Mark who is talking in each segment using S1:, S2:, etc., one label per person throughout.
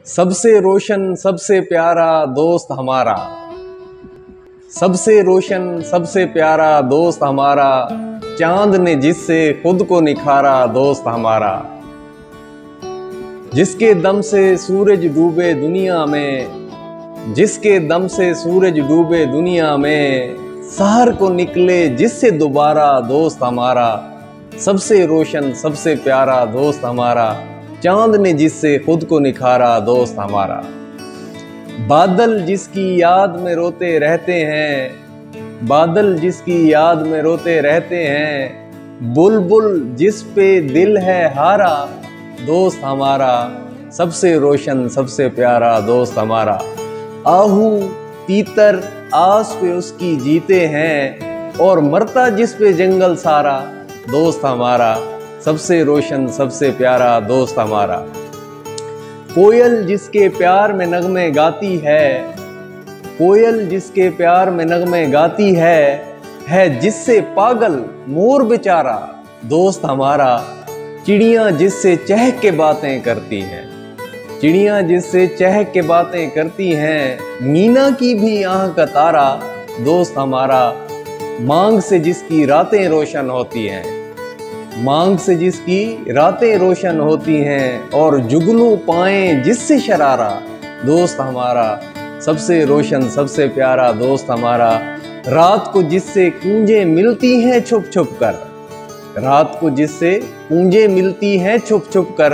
S1: सबसे रोशन सबसे प्यारा दोस्त हमारा, सबसे रोशन सबसे प्यारा दोस्त हमारा, चांद ने जिससे खुद को निखारा दोस्त हमारा। जिसके दम से सूरज डूबे दुनिया में, जिसके दम से सूरज डूबे दुनिया में, सहर को निकले जिससे दोबारा दोस्त हमारा। सबसे रोशन सबसे प्यारा दोस्त हमारा, चांद ने जिससे खुद को निखारा दोस्त हमारा। बादल जिसकी याद में रोते रहते हैं, बादल जिसकी याद में रोते रहते हैं, बुलबुल जिस पे दिल है हारा दोस्त हमारा। सबसे रोशन सबसे प्यारा दोस्त हमारा। आहू तीतर आस पे उसकी जीते हैं, और मरता जिस पे जंगल सारा दोस्त हमारा। सबसे रोशन सबसे प्यारा दोस्त हमारा। कोयल जिसके प्यार में नगमे गाती है, कोयल जिसके प्यार में नगमे गाती है जिससे पागल मोर बेचारा दोस्त हमारा। चिड़ियाँ जिससे चहक के बातें करती हैं, चिड़ियाँ जिससे चहक के बातें करती हैं, मीना की भी आँख का तारा दोस्त हमारा। मांग से जिसकी रातें रोशन होती हैं, मांग से जिसकी रातें रोशन होती हैं, और जुगनू पाएं जिससे शरारा दोस्त हमारा। सबसे रोशन सबसे प्यारा दोस्त हमारा। रात को जिससे कूंजें मिलती हैं छुप छुप कर, रात को जिससे कूंजें मिलती हैं छुप छुप कर,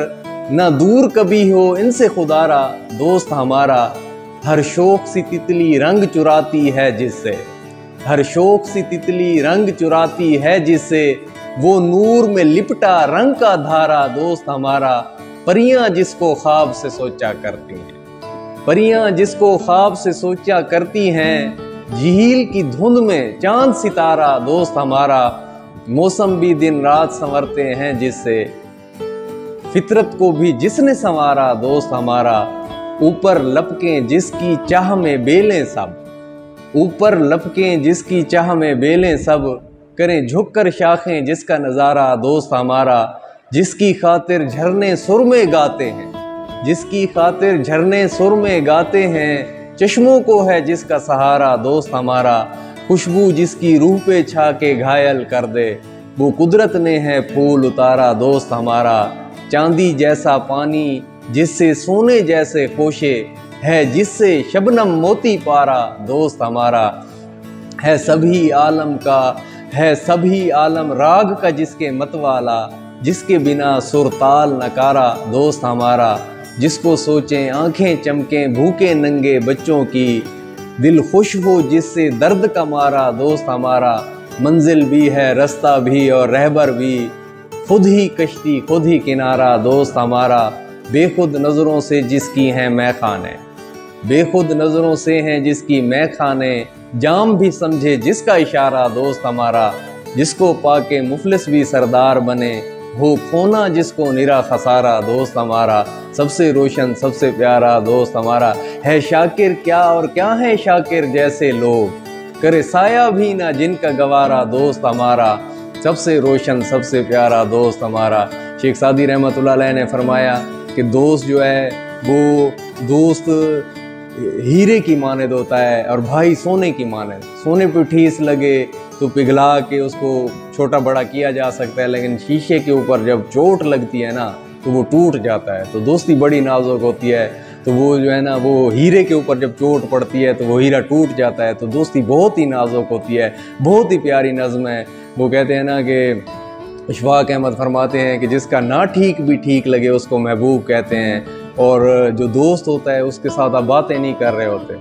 S1: ना दूर कभी हो इनसे खुदारा दोस्त हमारा। हर शौक सी तितली रंग चुराती है जिससे, हर शौक सी तितली रंग चुराती है जिससे, वो नूर में लिपटा रंग का धारा दोस्त हमारा। परियां जिसको ख्वाब से सोचा करती हैं, परियां जिसको ख्वाब से सोचा करती हैं, झील की धुंध में चांद सितारा दोस्त हमारा। मौसम भी दिन रात संवरते हैं जिससे, फितरत को भी जिसने संवारा दोस्त हमारा। ऊपर लपकें जिसकी चाह में बेलें सब, ऊपर लपकें जिसकी चाह में बेलें सब, करें झुककर शाखें जिसका नज़ारा दोस्त हमारा। जिसकी खातिर झरने सुर में गाते हैं, जिसकी खातिर झरने सुर में गाते हैं, चश्मों को है जिसका सहारा दोस्त हमारा। खुशबू जिसकी रूह पे छा के घायल कर दे, वो कुदरत ने है फूल उतारा दोस्त हमारा। चांदी जैसा पानी जिससे सोने जैसे खोशे, है जिससे शबनम मोती पारा दोस्त हमारा। है सभी आलम का, है सभी आलम राग का जिसके मतवाला, जिसके बिना सुरताल नकारा दोस्त हमारा। जिसको सोचें आंखें चमकें भूखे नंगे बच्चों की, दिल खुश हो जिससे दर्द का मारा दोस्त हमारा। मंजिल भी है रास्ता भी और रहबर भी, खुद ही कश्ती खुद ही किनारा दोस्त हमारा। बेखुद नज़रों से जिसकी हैं मैखाने, बेखुद नज़रों से हैं जिसकी मैखाने, जाम भी समझे जिसका इशारा दोस्त हमारा। जिसको पाके मुफलिस भी सरदार बने, हो खोना जिसको निरा खसारा दोस्त हमारा। सबसे रोशन सबसे प्यारा दोस्त हमारा। है शाकिर क्या और क्या है शाकिर जैसे लोग, करे साया भी ना जिनका गवारा दोस्त हमारा। सबसे रोशन सबसे प्यारा दोस्त हमारा। शेख सादी रहमतुल्लाह अलैह ने फरमाया कि दोस्त जो है वो दोस्त हीरे की मानद होता है, और भाई सोने की मानद। सोने पे ठेस लगे तो पिघला के उसको छोटा बड़ा किया जा सकता है, लेकिन शीशे के ऊपर जब चोट लगती है ना तो वो टूट जाता है। तो दोस्ती बड़ी नाजुक होती है, तो वो जो है ना वो हीरे के ऊपर जब चोट पड़ती है तो वो हीरा टूट जाता है। तो दोस्ती बहुत ही नाजुक होती है, बहुत ही प्यारी नज़्म है। वो कहते हैं ना कि इशफाक अहमद फरमाते हैं कि जिसका ना ठीक भी ठीक लगे उसको महबूब कहते हैं, और जो दोस्त होता है उसके साथ आप बातें नहीं कर रहे होते,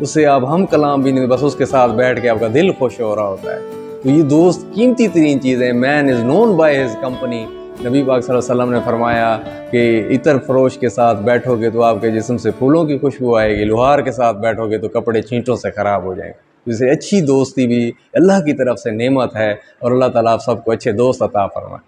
S1: उससे आप हम कलाम भी नहीं, बस उसके साथ बैठ के आपका दिल खुश हो रहा होता है। तो ये दोस्त कीमती तरीन चीज़ है। Man is known by his company. नबी पाक सल्लल्लाहु अलैहि वसल्लम ने फरमाया कि इतर फरोश के साथ बैठोगे तो आपके जिस्म से फूलों की खुशबू आएगी, लोहार के साथ बैठोगे तो कपड़े चींटों से ख़राब हो जाएंगे। इससे अच्छी दोस्ती भी अल्लाह की तरफ से नेमत है, और अल्लाह ताला आप सबको अच्छे दोस्त अता फरमाए।